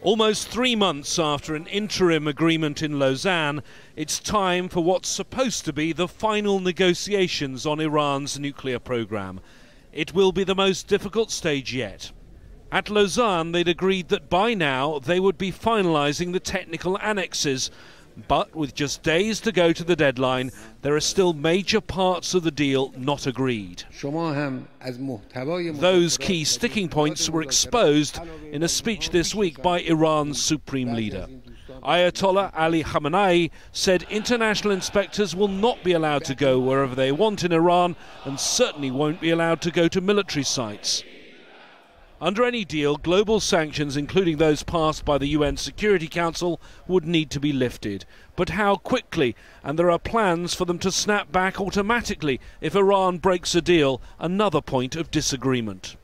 Almost 3 months after an interim agreement in Lausanne, it's time for what's supposed to be the final negotiations on Iran's nuclear program. It will be the most difficult stage yet. At Lausanne, they'd agreed that by now they would be finalising the technical annexes. But with just days to go to the deadline, there are still major parts of the deal not agreed. Those key sticking points were exposed in a speech this week by Iran's supreme leader. Ayatollah Ali Khamenei said international inspectors will not be allowed to go wherever they want in Iran and certainly won't be allowed to go to military sites. Under any deal, global sanctions, including those passed by the UN Security Council, would need to be lifted. But how quickly? And there are plans for them to snap back automatically if Iran breaks a deal, another point of disagreement.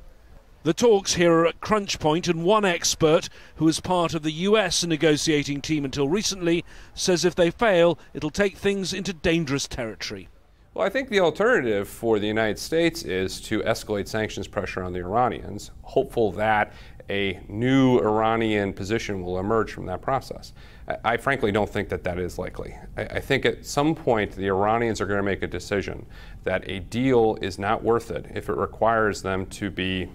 The talks here are at crunch point, and one expert, who was part of the US negotiating team until recently, says if they fail, it'll take things into dangerous territory. Well, I think the alternative for the United States is to escalate sanctions pressure on the Iranians, hopeful that a new Iranian position will emerge from that process. I frankly don't think that that is likely. I think at some point the Iranians are going to make a decision that a deal is not worth it if it requires them to be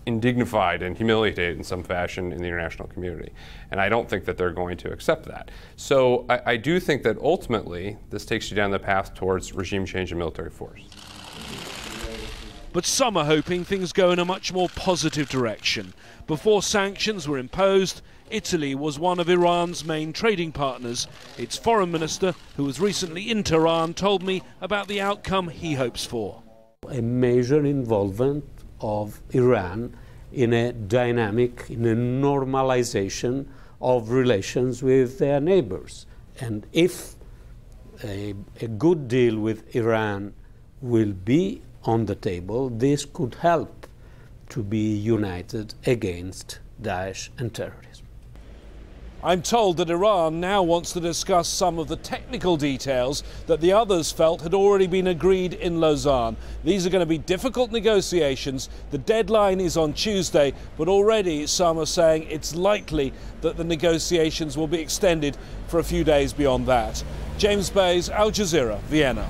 indignified and humiliated in some fashion in the international community. And I don't think that they're going to accept that. So I do think that ultimately this takes you down the path towards regime change and military force. But some are hoping things go in a much more positive direction. Before sanctions were imposed, Italy was one of Iran's main trading partners. Its foreign minister, who was recently in Tehran, told me about the outcome he hopes for. A major involvement of Iran in a dynamic, in a normalization of relations with their neighbors. And if a good deal with Iran will be on the table, this could help to be united against Daesh and terrorism. I'm told that Iran now wants to discuss some of the technical details that the others felt had already been agreed in Lausanne. These are going to be difficult negotiations. The deadline is on Tuesday, but already some are saying it's likely that the negotiations will be extended for a few days beyond that. James Bays, Al Jazeera, Vienna.